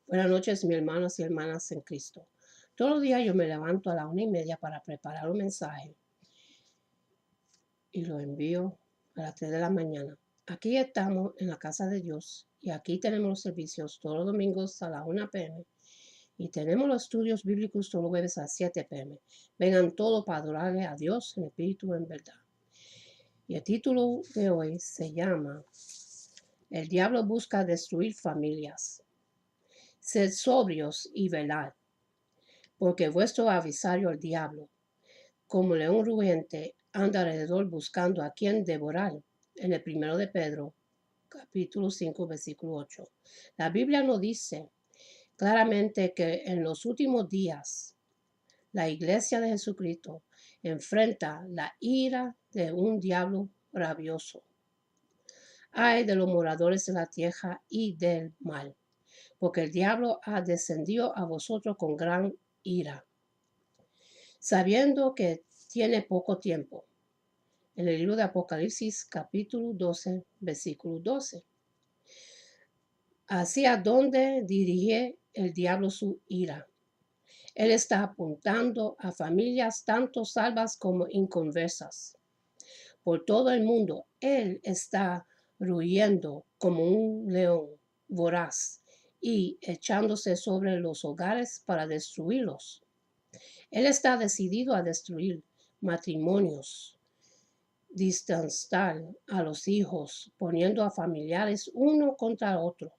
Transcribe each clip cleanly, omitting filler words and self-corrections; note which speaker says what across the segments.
Speaker 1: Buenas noches, mis hermanos y hermanas en Cristo. Todos los días yo me levanto a la 1:30 para preparar un mensaje y lo envío a las 3 de la mañana. Aquí estamos en la casa de Dios y aquí tenemos los servicios todos los domingos a las 1 p.m. y tenemos los estudios bíblicos todos los jueves a las 7 p.m. Vengan todos para adorarle a Dios en espíritu en verdad. Y el título de hoy se llama El diablo busca destruir familias. Sed sobrios y velad, porque vuestro adversario el diablo, como león rugiente, anda alrededor buscando a quien devorar. En el 1 de Pedro, capítulo 5, versículo 8. La Biblia nos dice claramente que en los últimos días la iglesia de Jesucristo enfrenta la ira de un diablo rabioso. Ay de los moradores de la tierra y del mal, porque el diablo ha descendido a vosotros con gran ira, sabiendo que tiene poco tiempo. En el libro de Apocalipsis, capítulo 12, versículo 12. Hacia dónde dirige el diablo su ira. Él está apuntando a familias tanto salvas como inconversas. Por todo el mundo, él está rugiendo como un león voraz y echándose sobre los hogares para destruirlos. Él está decidido a destruir matrimonios, distanciar a los hijos, poniendo a familiares uno contra otro.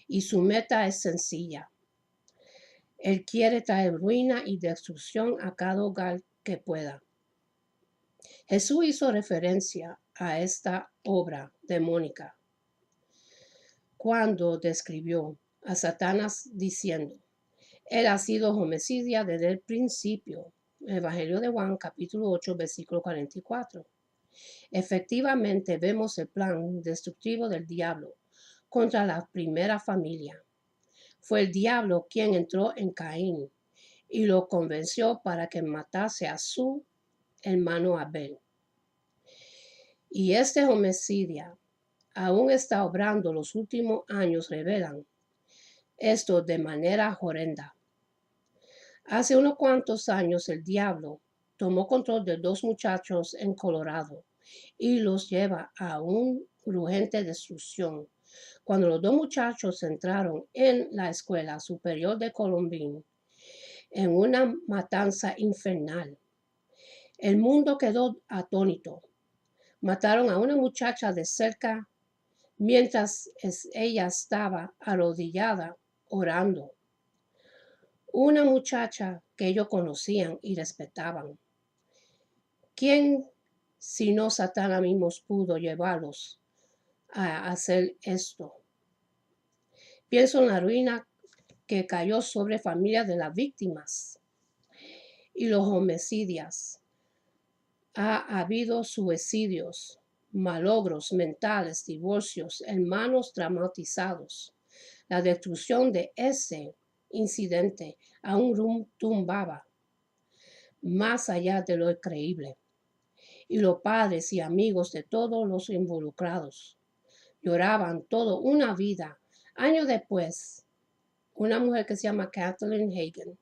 Speaker 1: Y su meta es sencilla. Él quiere traer ruina y destrucción a cada hogar que pueda. Jesús hizo referencia a esta obra demónica cuando describió a Satanás diciendo: Él ha sido homicida desde el principio. Evangelio de Juan, capítulo 8, versículo 44. Efectivamente, vemos el plan destructivo del diablo contra la primera familia. Fue el diablo quien entró en Caín y lo convenció para que matase a su hermano Abel. Y este homicidio aún está obrando. Los últimos años revelan esto de manera horrenda. Hace unos cuantos años el diablo tomó control de 2 muchachos en Colorado y los lleva a una urgente destrucción. Cuando los 2 muchachos entraron en la escuela superior de Columbine en una matanza infernal, el mundo quedó atónito. Mataron a una muchacha de cerca mientras ella estaba arrodillada orando. Una muchacha que ellos conocían y respetaban. ¿Quién, sino Satanás mismo, pudo llevarlos a hacer esto? Pienso en la ruina que cayó sobre familias de las víctimas y los homicidios. Ha habido suicidios, malogros mentales, divorcios, hermanos traumatizados. La destrucción de ese incidente aún tumbaba más allá de lo creíble. Y los padres y amigos de todos los involucrados lloraban toda una vida. Años después, una mujer que se llama Kathleen Hagen,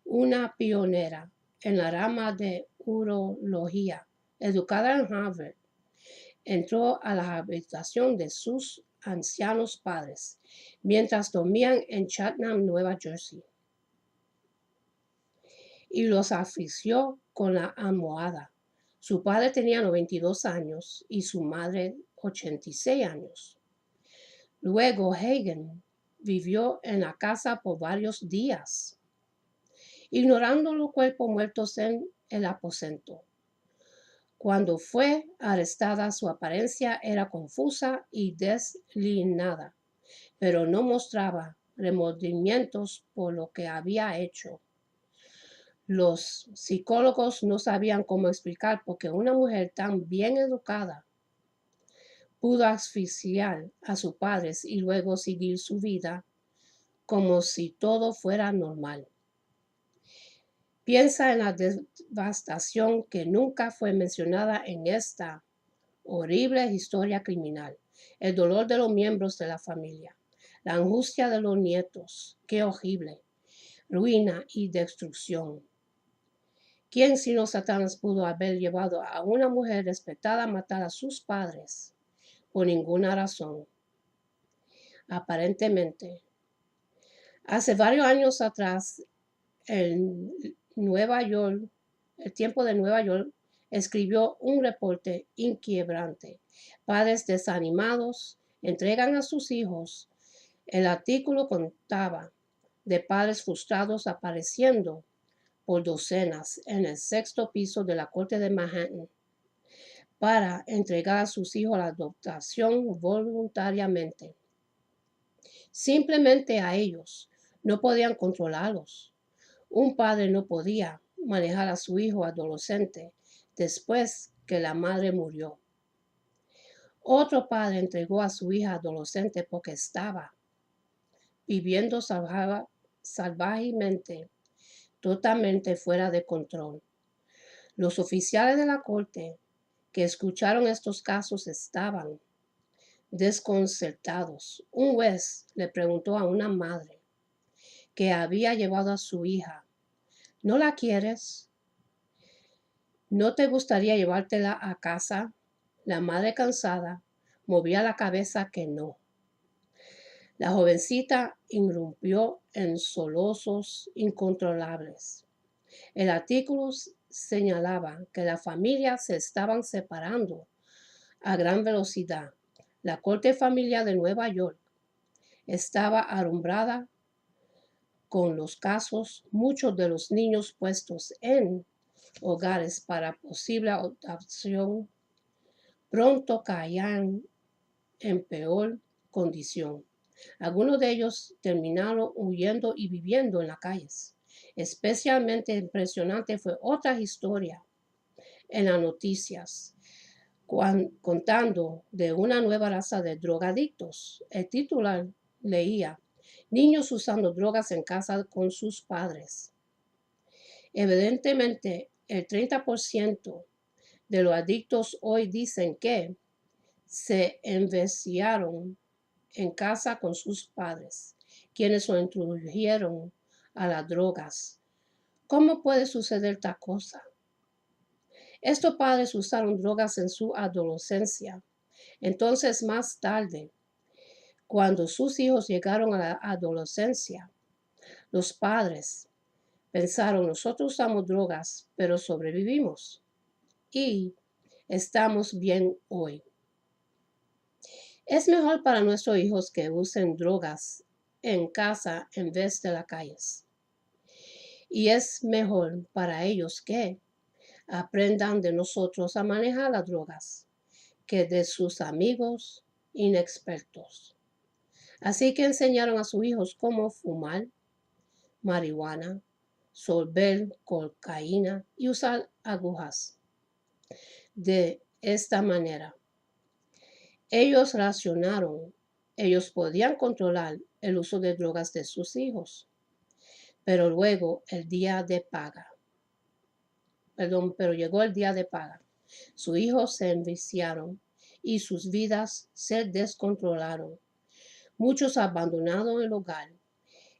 Speaker 1: una pionera en la rama de urología, educada en Harvard, entró a la habitación de sus ancianos padres mientras dormían en Chatham, Nueva Jersey, y los asfixió con la almohada. Su padre tenía 92 años y su madre 86 años. Luego Hagen vivió en la casa por varios días, ignorando los cuerpos muertos en el aposento. Cuando fue arrestada, su apariencia era confusa y deslinada, pero no mostraba remordimientos por lo que había hecho. Los psicólogos no sabían cómo explicar por qué una mujer tan bien educada pudo asfixiar a sus padres y luego seguir su vida como si todo fuera normal. Piensa en la devastación que nunca fue mencionada en esta horrible historia criminal, el dolor de los miembros de la familia, La angustia de los nietos, qué horrible, ruina y destrucción. ¿Quién sino Satanás pudo haber llevado a una mujer respetada a matar a sus padres por ninguna razón? Aparentemente, hace varios años atrás, en Nueva York, el Tiempo de Nueva York escribió un reporte inquiebrante. Padres desanimados entregan a sus hijos. El artículo contaba de padres frustrados apareciendo por docenas en el sexto piso de la Corte de Manhattan para entregar a sus hijos a la adoptación voluntariamente. Simplemente a ellos no podían controlarlos. Un padre no podía manejar a su hijo adolescente después que la madre murió. Otro padre entregó a su hija adolescente porque estaba viviendo salvajemente, totalmente fuera de control. Los oficiales de la corte que escucharon estos casos estaban desconcertados. Un juez le preguntó a una madre que había llevado a su hija: ¿no la quieres? ¿No te gustaría llevártela a casa? La madre, cansada, movía la cabeza que no. La jovencita irrumpió en sollozos incontrolables. El artículo señalaba que las familias se estaban separando a gran velocidad. La corte familiar de Nueva York estaba alumbrada con los casos, muchos de los niños puestos en hogares para posible adopción pronto caían en peor condición. Algunos de ellos terminaron huyendo y viviendo en las calles. Especialmente impresionante fue otra historia en las noticias, contando de una nueva raza de drogadictos. El titular leía: niños usando drogas en casa con sus padres. Evidentemente, el 30% de los adictos hoy dicen que se enviciaron en casa con sus padres, quienes lo introdujeron a las drogas. ¿Cómo puede suceder tal cosa? Estos padres usaron drogas en su adolescencia. Entonces, más tarde, cuando sus hijos llegaron a la adolescencia, los padres pensaron: nosotros usamos drogas, pero sobrevivimos y estamos bien hoy. Es mejor para nuestros hijos que usen drogas en casa en vez de las calles. Y es mejor para ellos que aprendan de nosotros a manejar las drogas que de sus amigos inexpertos. Así que enseñaron a sus hijos cómo fumar marihuana, sorber cocaína y usar agujas. De esta manera, ellos racionaron. Ellos podían controlar el uso de drogas de sus hijos. Pero luego el día de paga. Pero llegó el día de paga. Sus hijos se enviciaron y sus vidas se descontrolaron. Muchos abandonaron el hogar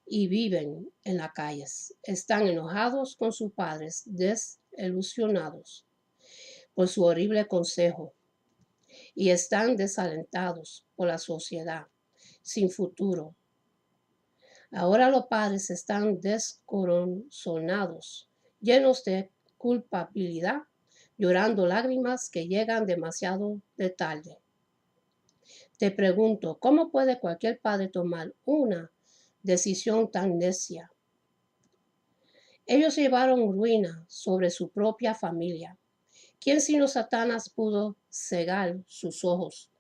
Speaker 1: y viven en las calles. Están enojados con sus padres, desilusionados por su horrible consejo, y están desalentados por la sociedad, sin futuro. Ahora los padres están descoronados, llenos de culpabilidad, llorando lágrimas que llegan demasiado de tarde. Te pregunto, ¿cómo puede cualquier padre tomar una decisión tan necia? Ellos llevaron ruina sobre su propia familia. ¿Quién sino Satanás pudo cegar sus ojos?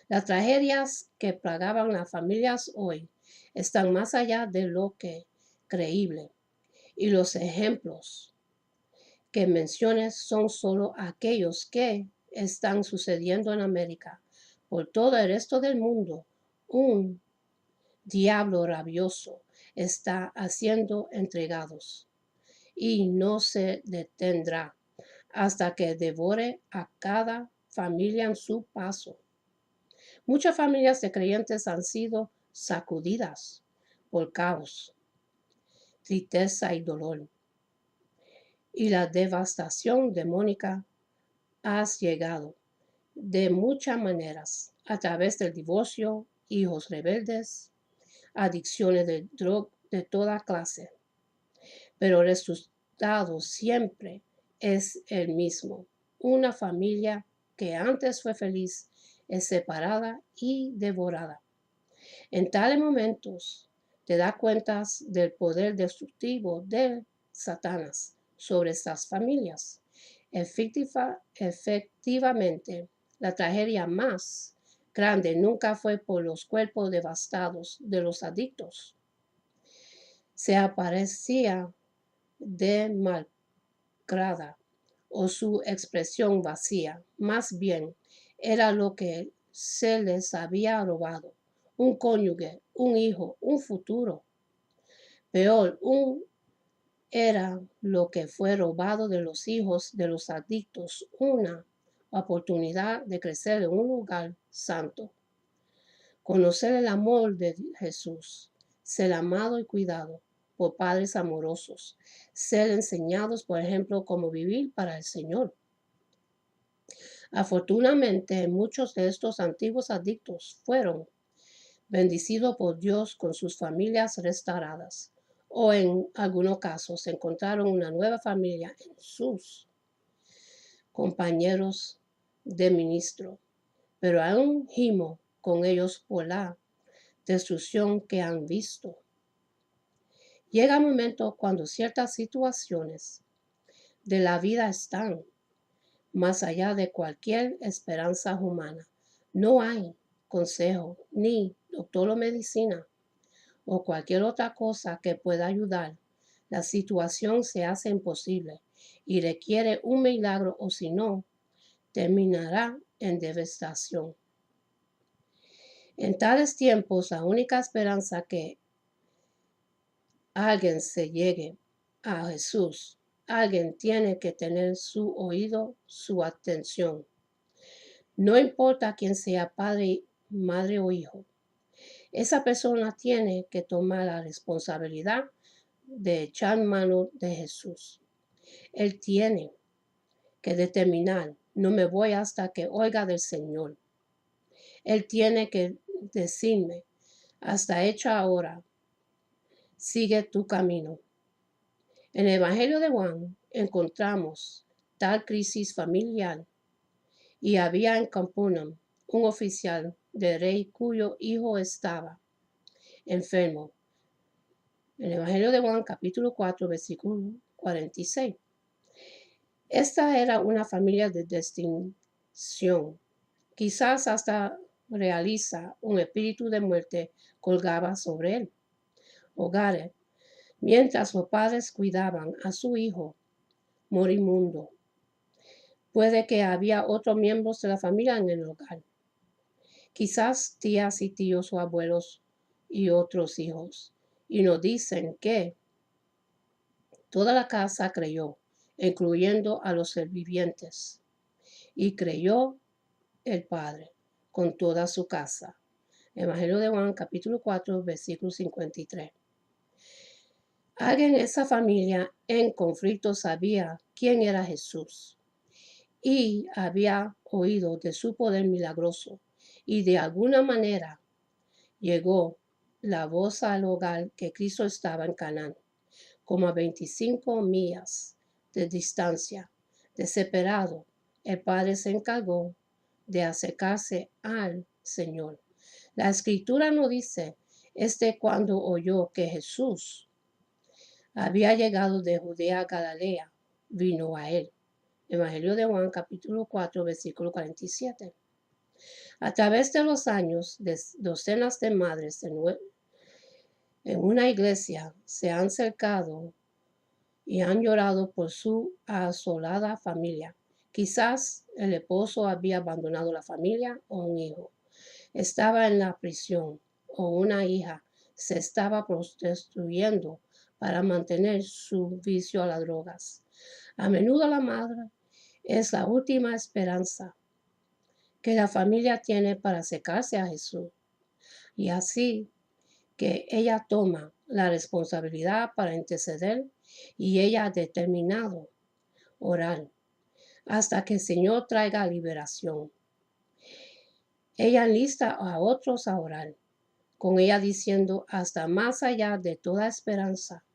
Speaker 1: Las tragedias que plagaban las familias hoy están más allá de lo que creíble, y los ejemplos que menciones son solo aquellos que están sucediendo en América. Por todo el resto del mundo, un diablo rabioso está haciendo entregados y no se detendrá hasta que devore a cada familia en su paso. Muchas familias de creyentes han sido sacudidas por caos, tristeza y dolor. Y la devastación demónica ha llegado de muchas maneras, a través del divorcio, hijos rebeldes, adicciones de droga de toda clase. Pero el resultado siempre es el mismo. Una familia que antes fue feliz es separada y devorada. En tales momentos te das cuenta del poder destructivo de Satanás sobre estas familias. Efectivamente, la tragedia más grande nunca fue por los cuerpos devastados de los adictos. Se aparecía demacrada o su expresión vacía. Más bien, era lo que se les había robado: un cónyuge, un hijo, un futuro. Peor, era lo que fue robado de los hijos de los adictos: una oportunidad de crecer en un lugar santo, conocer el amor de Jesús, ser amado y cuidado por padres amorosos, ser enseñados, por ejemplo, cómo vivir para el Señor. Afortunadamente, muchos de estos antiguos adictos fueron bendecidos por Dios con sus familias restauradas, o en algunos casos encontraron una nueva familia en sus compañeros de ministro, pero aún gimo con ellos por la destrucción que han visto. Llega un momento cuando ciertas situaciones de la vida están más allá de cualquier esperanza humana. No hay consejo, ni doctor o medicina, o cualquier otra cosa que pueda ayudar. La situación se hace imposible y requiere un milagro, o si no, terminará en devastación. En tales tiempos, la única esperanza que alguien se llegue a Jesús, alguien tiene que tener su oído, su atención. No importa quién sea, padre, madre o hijo, esa persona tiene que tomar la responsabilidad de echar mano de Jesús. Él tiene que determinar: no me voy hasta que oiga del Señor. Él tiene que decirme: hasta hecha ahora, sigue tu camino. En el Evangelio de Juan encontramos tal crisis familiar, y había en Capernaum un oficial del rey cuyo hijo estaba enfermo. En el Evangelio de Juan, capítulo 4, versículo 46. Esta era una familia de distinción. Quizás hasta realiza un espíritu de muerte colgaba sobre él. Hogares, mientras los padres cuidaban a su hijo moribundo. Puede que había otros miembros de la familia en el hogar. Quizás tías y tíos o abuelos y otros hijos. Y nos dicen que toda la casa creyó, incluyendo a los vivientes. Y creyó el Padre con toda su casa. Evangelio de Juan, capítulo 4, versículo 53. Alguien en esa familia en conflicto sabía quién era Jesús y había oído de su poder milagroso, y de alguna manera llegó la voz al hogar que Cristo estaba en Canaán, como a 25 millas de distancia. Desesperado, el padre se encargó de acercarse al Señor. La escritura no dice: cuando oyó que Jesús había llegado de Judea a Galilea, vino a él. Evangelio de Juan, capítulo 4, versículo 47. A través de los años, docenas de madres en una iglesia se han acercado y han llorado por su asolada familia. Quizás el esposo había abandonado la familia, o un hijo estaba en la prisión, o una hija se estaba prostituyendo para mantener su vicio a las drogas. A menudo la madre es la última esperanza que la familia tiene para acercarse a Jesús. Y así que ella toma la responsabilidad para interceder y ella ha determinado orar hasta que el Señor traiga liberación. Ella enlista a otros a orar, con ella diciendo, hasta más allá de toda esperanza,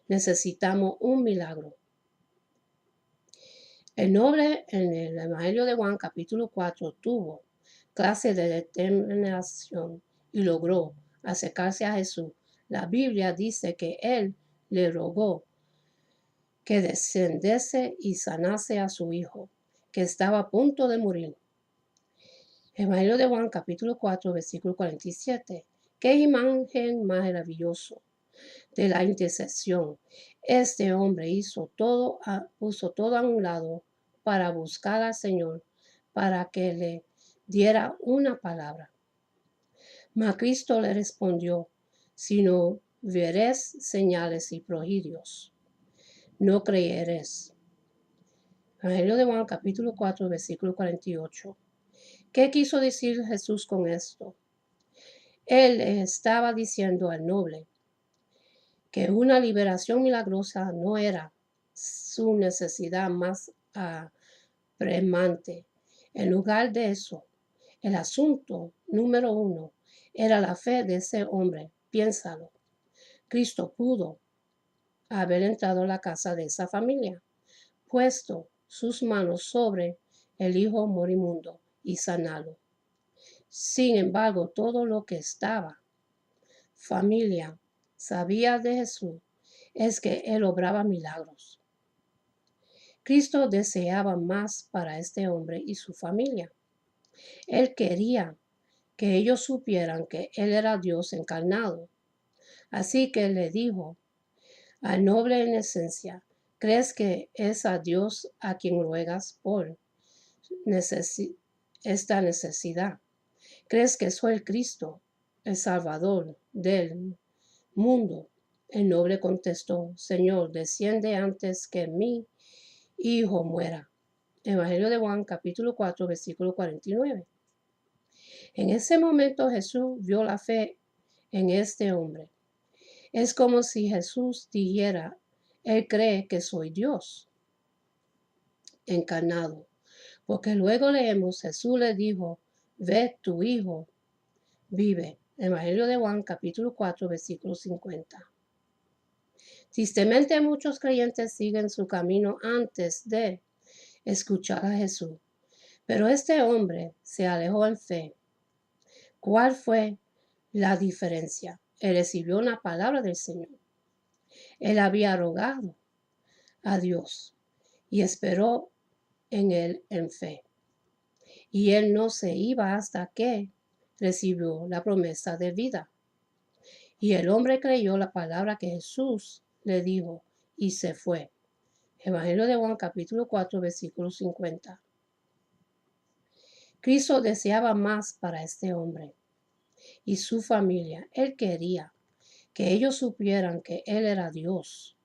Speaker 1: necesitamos un milagro. El noble en el Evangelio de Juan capítulo 4 tuvo clase de determinación y logró acercarse a Jesús. La Biblia dice que él le rogó que descendiese y sanase a su hijo, que estaba a punto de morir. Evangelio de Juan capítulo 4 versículo 47. Qué imagen más maravilloso de la intercesión. Este hombre puso todo a un lado para buscar al Señor, para que le diera una palabra. Mas Cristo le respondió, si no veréis señales y prodigios, no creeréis. Evangelio de Juan capítulo 4 versículo 48. ¿Qué quiso decir Jesús con esto? Él estaba diciendo al noble que una liberación milagrosa no era su necesidad más apremiante. En lugar de eso, el asunto número 1 era la fe de ese hombre. Piénsalo. Cristo pudo haber entrado a la casa de esa familia, puesto sus manos sobre el hijo moribundo y sanarlo. Sin embargo, todo lo que estaba familia sabía de Jesús es que él obraba milagros. Cristo deseaba más para este hombre y su familia. Él quería que ellos supieran que él era Dios encarnado. Así que le dijo al noble en esencia, ¿crees que es a Dios a quien ruegas por esta necesidad? ¿Crees que soy el Cristo, el Salvador del mundo? El noble contestó, Señor, desciende antes que mi hijo muera. Evangelio de Juan, capítulo 4, versículo 49. En ese momento Jesús vio la fe en este hombre. Es como si Jesús dijera, Él cree que soy Dios encarnado. Porque luego leemos, Jesús le dijo, ve, tu hijo vive. Evangelio de Juan, capítulo 4, versículo 50. Tristemente muchos creyentes siguen su camino antes de escuchar a Jesús. Pero este hombre se alejó en fe. ¿Cuál fue la diferencia? Él recibió una palabra del Señor. Él había rogado a Dios y esperó en él en fe. Y él no se iba hasta que recibió la promesa de vida. Y el hombre creyó la palabra que Jesús le dijo y se fue. Evangelio de Juan capítulo 4 versículo 50. Cristo deseaba más para este hombre y su familia. Él quería que ellos supieran que Él era Dios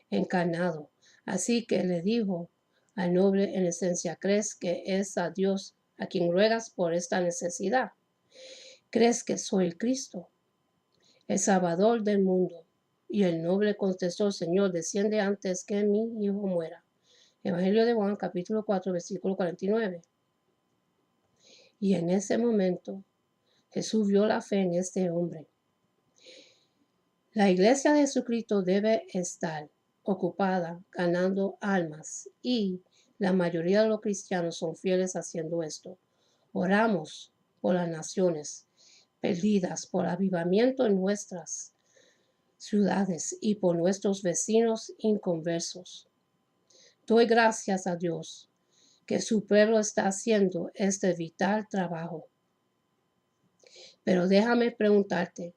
Speaker 1: encarnado. Así que le dijo al noble en esencia, ¿crees que es a Dios a quien ruegas por esta necesidad? ¿Crees que soy el Cristo, el Salvador del mundo? Y el noble contestó, Señor, desciende antes que mi hijo muera. Evangelio de Juan, capítulo 4, versículo 49. Y en ese momento Jesús vio la fe en este hombre. La iglesia de Jesucristo debe estar ocupada ganando almas y la mayoría de los cristianos son fieles haciendo esto. Oramos por las naciones perdidas, por avivamiento en nuestras ciudades y por nuestros vecinos inconversos. Doy gracias a Dios que su pueblo está haciendo este vital trabajo. Pero déjame preguntarte,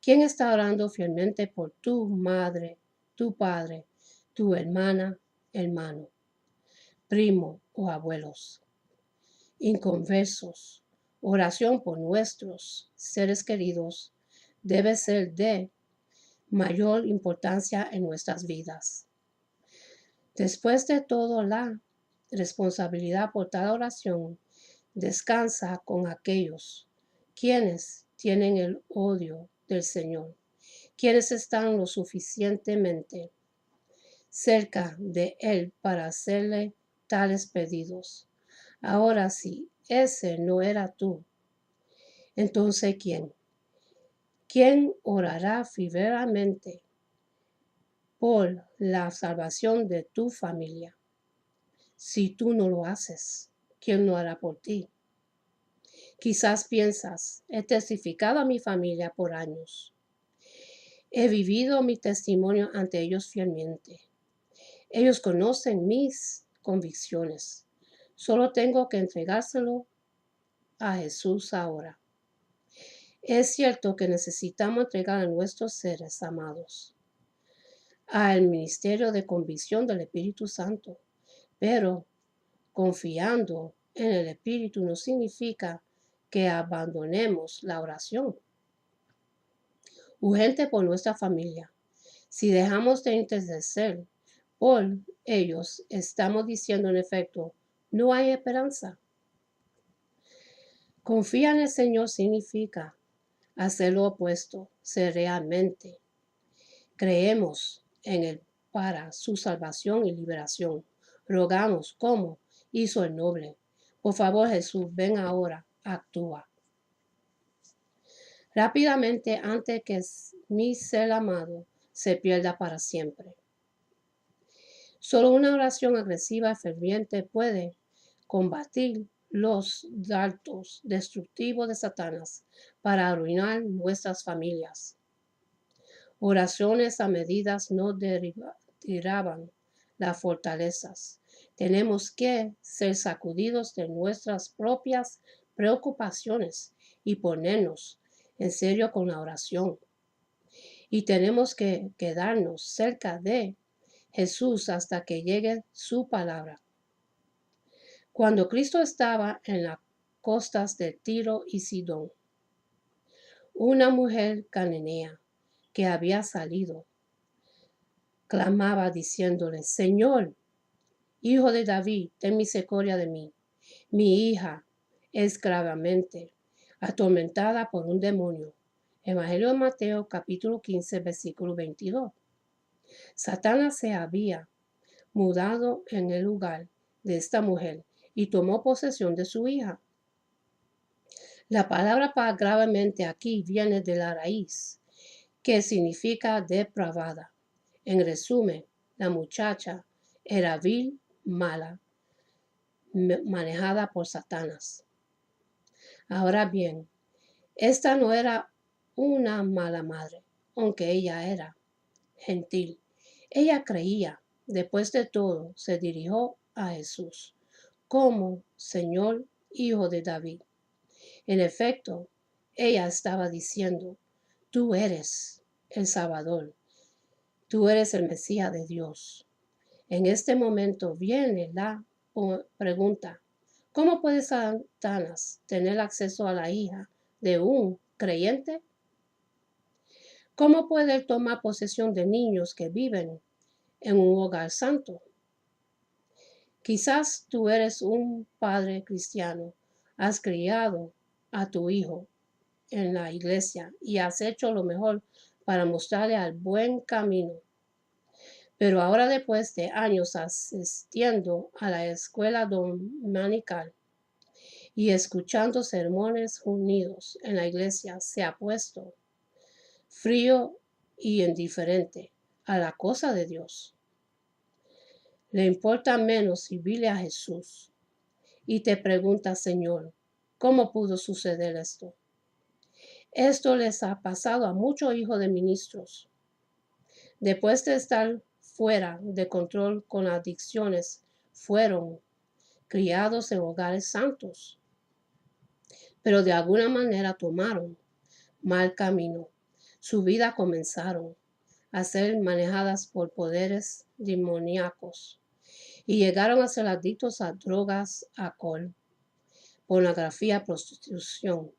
Speaker 1: ¿quién está orando fielmente por tu madre, tu padre, tu hermana, hermano, primo o abuelos? Inconversos. Oración por nuestros seres queridos debe ser de mayor importancia en nuestras vidas. Después de todo, la responsabilidad por tal oración Descansa con aquellos quienes tienen el odio del Señor, quienes están lo suficientemente cerca de Él para hacerle tales pedidos. Ahora, si ese no era tú, entonces ¿quién? ¿Quién orará fervientemente por la salvación de tu familia? Si tú no lo haces, ¿quién lo hará por ti? Quizás piensas, he testificado a mi familia por años. He vivido mi testimonio ante ellos fielmente. Ellos conocen mis convicciones. Solo tengo que entregárselo a Jesús ahora. Es cierto que necesitamos entregar a nuestros seres amados al ministerio de convicción del Espíritu Santo, pero confiando en el Espíritu no significa que abandonemos la oración urgente por nuestra familia. Si dejamos de interceder por ellos, estamos diciendo en efecto, no hay esperanza. Confiar en el Señor significa hacer lo opuesto, ser realmente. Creemos en Él para su salvación y liberación. Rogamos como hizo el noble. Por favor, Jesús, ven ahora, actúa. Rápidamente antes que mi ser amado se pierda para siempre. Solo una oración agresiva y ferviente puede combatir los dardos destructivos de Satanás para arruinar nuestras familias. Oraciones a medidas no derriban las fortalezas. Tenemos que ser sacudidos de nuestras propias preocupaciones y ponernos en serio con la oración. Y tenemos que quedarnos cerca de Jesús hasta que llegue su palabra. Cuando Cristo estaba en las costas de Tiro y Sidón, una mujer cananea que había salido clamaba diciéndole, Señor, hijo de David, ten misericordia de mí. Mi hija es gravemente atormentada por un demonio. Evangelio de Mateo, capítulo 15, versículo 22. Satanás se había mudado en el lugar de esta mujer y tomó posesión de su hija. La palabra para gravemente aquí viene de la raíz, que significa depravada. En resumen, la muchacha era vil, mala, manejada por Satanás. Ahora bien, esta no era una mala madre, aunque ella era gentil. Ella creía, después de todo, se dirigió a Jesús como Señor, hijo de David. En efecto, ella estaba diciendo, tú eres el Salvador, tú eres el Mesías de Dios. En este momento viene la pregunta, ¿cómo puede Satanás tener acceso a la hija de un creyente? ¿Cómo puede él tomar posesión de niños que viven en un hogar santo? Quizás tú eres un padre cristiano, has criado a tu hijo en la iglesia y has hecho lo mejor para mostrarle al buen camino. Pero ahora después de años asistiendo a la escuela dominical y escuchando sermones unidos en la iglesia, se ha puesto frío y indiferente a la cosa de Dios. Le importa menos servirle a Jesús y te pregunta, Señor, ¿cómo pudo suceder esto? Esto les ha pasado a muchos hijos de ministros. Después de estar fuera de control con adicciones, fueron criados en hogares santos, pero de alguna manera tomaron mal camino. Su vida comenzaron a ser manejadas por poderes demoníacos y llegaron a ser adictos a drogas, alcohol, pornografía, prostitución.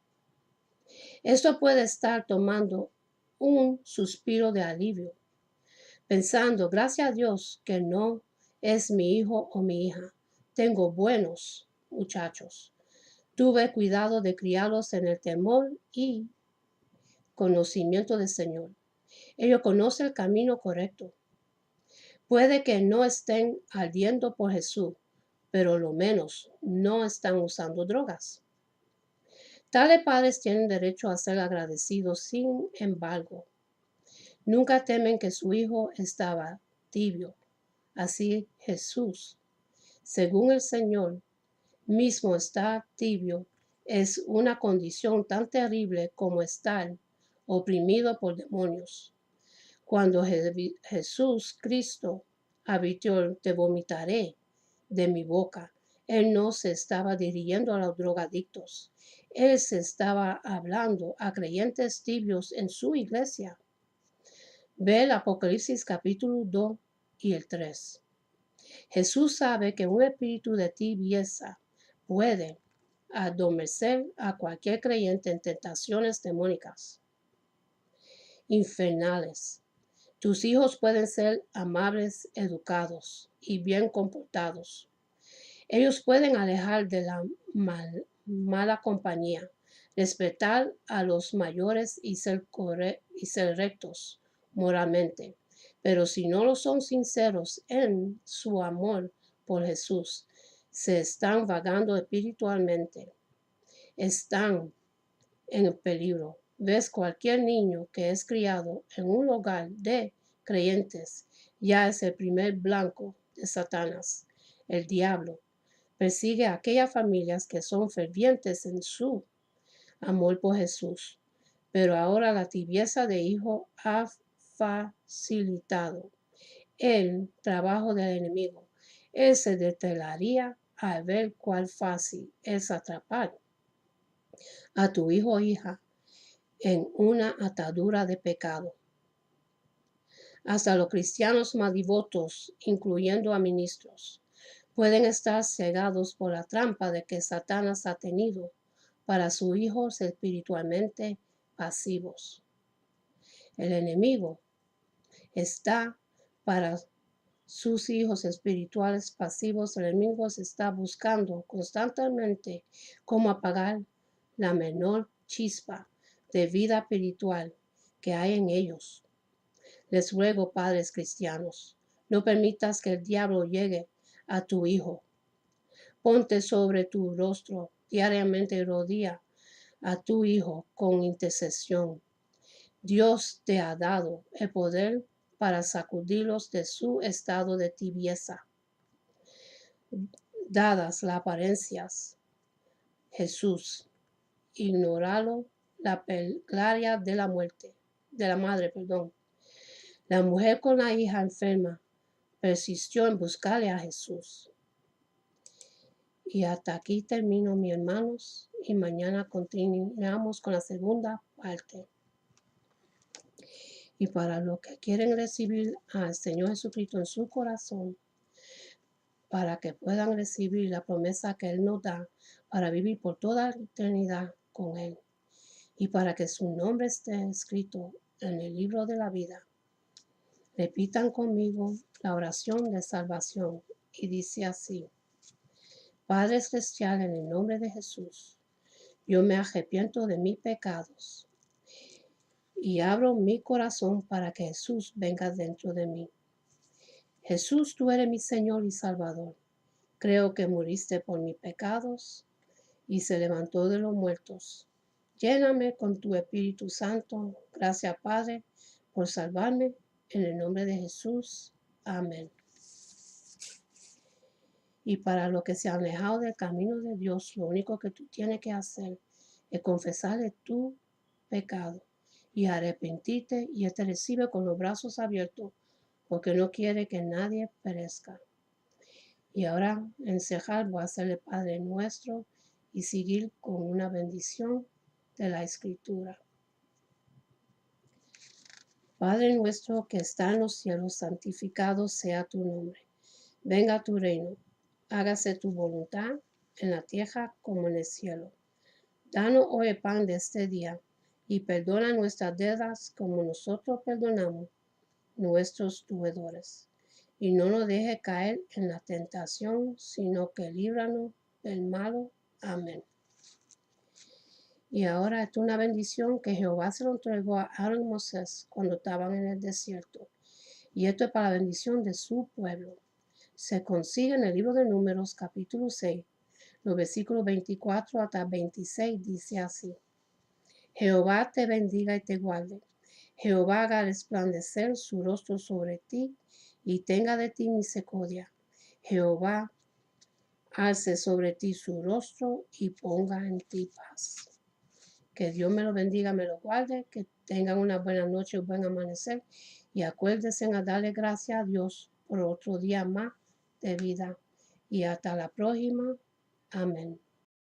Speaker 1: Esto puede estar tomando un suspiro de alivio, pensando, gracias a Dios que no es mi hijo o mi hija. Tengo buenos muchachos. Tuve cuidado de criarlos en el temor y conocimiento del Señor. Ellos conocen el camino correcto. Puede que no estén ardiendo por Jesús, pero lo menos no están usando drogas. Tales padres tienen derecho a ser agradecidos, sin embargo. Nunca temen que su hijo estaba tibio. Así Jesús, según el Señor mismo, está tibio. Es una condición tan terrible como estar oprimido por demonios. Cuando Jesús Cristo advirtió, te vomitaré de mi boca, Él no se estaba dirigiendo a los drogadictos. Él se estaba hablando a creyentes tibios en su iglesia. Ve el Apocalipsis capítulo 2 y el 3. Jesús sabe que un espíritu de tibieza puede adormecer a cualquier creyente en tentaciones demónicas infernales. Tus hijos pueden ser amables, educados y bien comportados. Ellos pueden alejar de la mala compañía, respetar a los mayores y ser rectos moralmente. Pero si no lo son sinceros en su amor por Jesús, se están vagando espiritualmente, están en peligro. ¿Ves? Cualquier niño que es criado en un hogar de creyentes ya es el primer blanco de Satanás. El diablo persigue a aquellas familias que son fervientes en su amor por Jesús, pero ahora la tibieza de hijo ha facilitado el trabajo del enemigo. Él se detelaría a ver cuál fácil es atrapar a tu hijo o hija en una atadura de pecado. Hasta los cristianos más devotos, incluyendo a ministros, pueden estar cegados por la trampa de que Satanás ha tenido para sus hijos espiritualmente pasivos. El enemigo está para sus hijos espirituales pasivos. El enemigo está buscando constantemente cómo apagar la menor chispa de vida espiritual que hay en ellos. Les ruego, padres cristianos, no permitas que el diablo llegue a tu hijo. Ponte sobre tu rostro diariamente y rodea a tu hijo con intercesión. Dios te ha dado el poder para sacudirlos de su estado de tibieza. Dadas las apariencias, Jesús ignoró la plegaria de la madre. La mujer con la hija enferma persistió en buscarle a Jesús. Y hasta aquí termino, mis hermanos, y mañana continuamos con la segunda parte. Y para los que quieren recibir al Señor Jesucristo en su corazón, para que puedan recibir la promesa que Él nos da para vivir por toda la eternidad con Él, y para que su nombre esté escrito en el libro de la vida, repitan conmigo la oración de salvación, y dice así: Padre Celestial, en el nombre de Jesús, yo me arrepiento de mis pecados y abro mi corazón para que Jesús venga dentro de mí. Jesús, tú eres mi Señor y Salvador. Creo que moriste por mis pecados y se levantó de los muertos. Lléname con tu Espíritu Santo. Gracias, Padre, por salvarme. En el nombre de Jesús. Amén. Y para los que se han alejado del camino de Dios, lo único que tú tienes que hacer es confesarle tu pecado y arrepentirte, y Él te recibe con los brazos abiertos, porque no quiere que nadie perezca. Y ahora en cejar voy a hacerle Padre Nuestro y seguir con una bendición de la Escritura. Padre nuestro que está en los cielos, santificado sea tu nombre. Venga tu reino. Hágase tu voluntad en la tierra como en el cielo. Danos hoy el pan de este día y perdona nuestras deudas como nosotros perdonamos nuestros deudores. Y no nos deje caer en la tentación, sino que líbranos del malo. Amén. Y ahora esto es una bendición que Jehová se lo entregó a Aaron y Moisés cuando estaban en el desierto. Y esto es para la bendición de su pueblo. Se consigue en el libro de Números, capítulo 6, los versículos 24 hasta 26, dice así. Jehová te bendiga y te guarde. Jehová haga resplandecer su rostro sobre ti y tenga de ti misericordia. Jehová alce sobre ti su rostro y ponga en ti paz. Que Dios me lo bendiga, me lo guarde, que tengan una buena noche, un buen amanecer y acuérdense a darle gracias a Dios por otro día más de vida. Y hasta la próxima. Amén.